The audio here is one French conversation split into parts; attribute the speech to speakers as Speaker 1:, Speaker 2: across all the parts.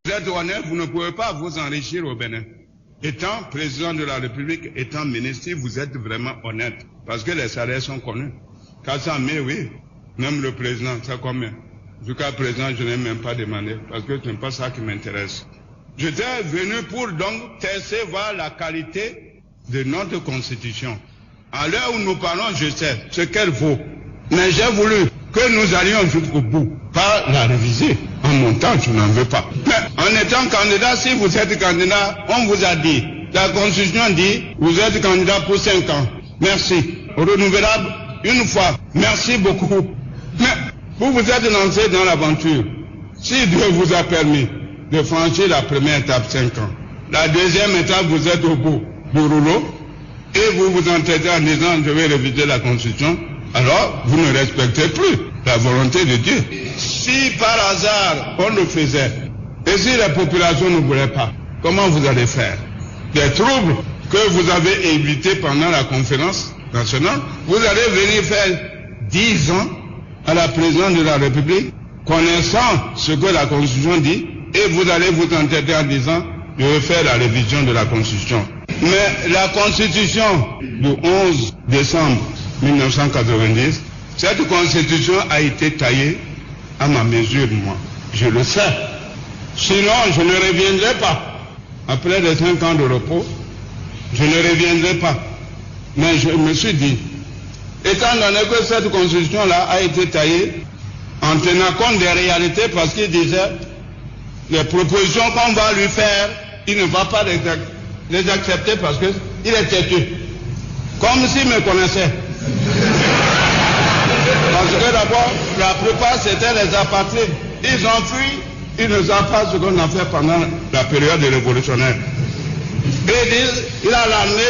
Speaker 1: Vous êtes honnête, vous ne pouvez pas vous enrichir au Bénin. Étant président de la République, étant ministre, vous êtes vraiment honnête. Parce que les salaires sont connus. 400 000, oui. Même le président, c'est combien? Jusqu'à présent, je n'ai même pas demandé. Parce que ce n'est pas ça qui m'intéresse. J'étais venu pour donc tester, voir la qualité de notre constitution. À l'heure où nous parlons, je sais ce qu'elle vaut. Mais j'ai voulu que nous allions jusqu'au bout. Pas la réviser. En montant, je n'en veux pas. Mais en étant candidat, si vous êtes candidat, on vous a dit. La Constitution dit, vous êtes candidat pour 5 ans. Merci. Renouvelable, une fois. Merci beaucoup. Mais vous vous êtes lancé dans l'aventure. Si Dieu vous a permis de franchir la première étape, 5 ans. La deuxième étape, vous êtes au bout du rouleau. Et vous vous entêtez en disant, je vais réviser la Constitution. Alors, vous ne respectez plus la volonté de Dieu. Si par hasard, on le faisait, et si la population ne voulait pas, comment vous allez faire? Des troubles que vous avez évités pendant la conférence nationale, vous allez venir faire 10 ans à la présidence de la République, connaissant ce que la Constitution dit, et vous allez vous entêter en disant, je vais faire la révision de la Constitution. Mais la Constitution du 11 décembre 1990, cette Constitution a été taillée à ma mesure, moi. Je le sais. Sinon, je ne reviendrai pas. Après les 5 ans de repos, je ne reviendrai pas. Mais je me suis dit, étant donné que cette Constitution-là a été taillée en tenant compte des réalités, parce qu'il disait, les propositions qu'on va lui faire, il ne va pas les accepter parce qu'il est têtu. Comme s'il me connaissait. Parce que d'abord, la plupart c'était les apatrides. Ils ont fui, ils ne savent pas ce qu'on a fait pendant la période révolutionnaire. Et ils disent, il a l'armée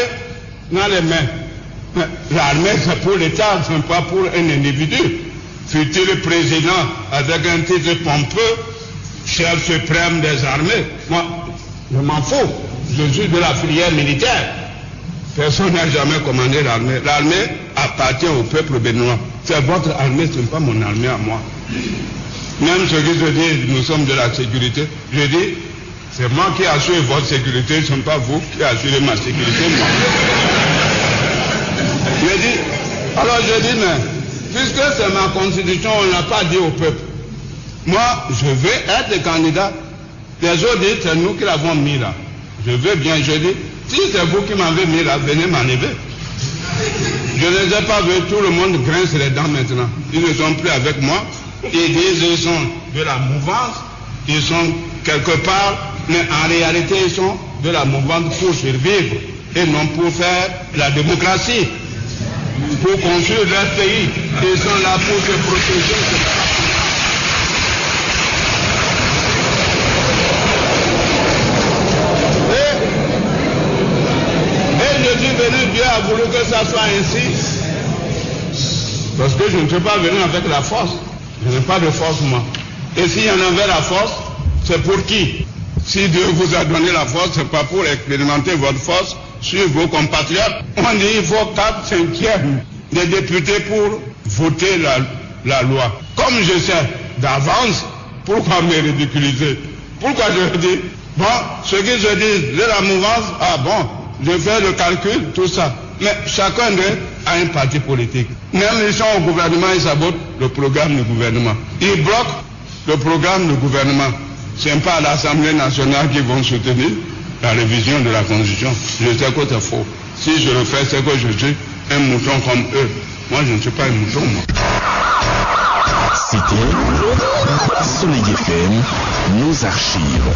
Speaker 1: dans les mains. L'armée c'est pour l'État, ce n'est pas pour un individu. Fut-il président avec un titre pompeux, chef suprême des armées? Moi, je m'en fous. Je suis de la filière militaire. Personne n'a jamais commandé l'armée. L'armée appartient au peuple béninois. C'est votre armée, ce n'est pas mon armée à moi. Même ceux qui se disent, nous sommes de la sécurité, je dis, c'est moi qui assure votre sécurité, ce n'est pas vous qui assurez ma sécurité, moi. Je dis, alors je dis, mais, puisque c'est ma constitution, on n'a pas dit au peuple. Moi, je veux être candidat. Les autres disent, c'est nous qui l'avons mis là. Je veux bien, je dis, si c'est vous qui m'avez mis là, venez m'enlever. Je ne les ai pas vus, tout le monde grince les dents maintenant. Ils ne sont plus avec moi. Ils disent qu'ils sont de la mouvance, ils sont quelque part, mais en réalité ils sont de la mouvance pour survivre et non pour faire la démocratie, pour construire leur pays. Ils sont là pour se protéger. Je suis venu, Dieu a voulu que ça soit ainsi. Parce que je ne suis pas venu avec la force. Je n'ai pas de force, moi. Et s'il y en avait la force, c'est pour qui? Si Dieu vous a donné la force, ce n'est pas pour expérimenter votre force sur vos compatriotes. On dit qu'il faut 4/5 des députés pour voter la loi. Comme je sais d'avance, pourquoi me ridiculiser? Pourquoi je dis, bon, ceux qui se disent de la mouvance, ah bon, je fais le calcul, tout ça. Mais chacun d'eux a un parti politique. Même ils sont au gouvernement, ils sabotent le programme du gouvernement. Ils bloquent le programme du gouvernement. Ce n'est pas à l'Assemblée nationale qu'ils vont soutenir la révision de la Constitution. Je sais que c'est faux. Si je le fais, c'est que je suis un mouton comme eux. Moi, je ne suis pas un mouton, moi.
Speaker 2: C'était Soleil FM, nos archives.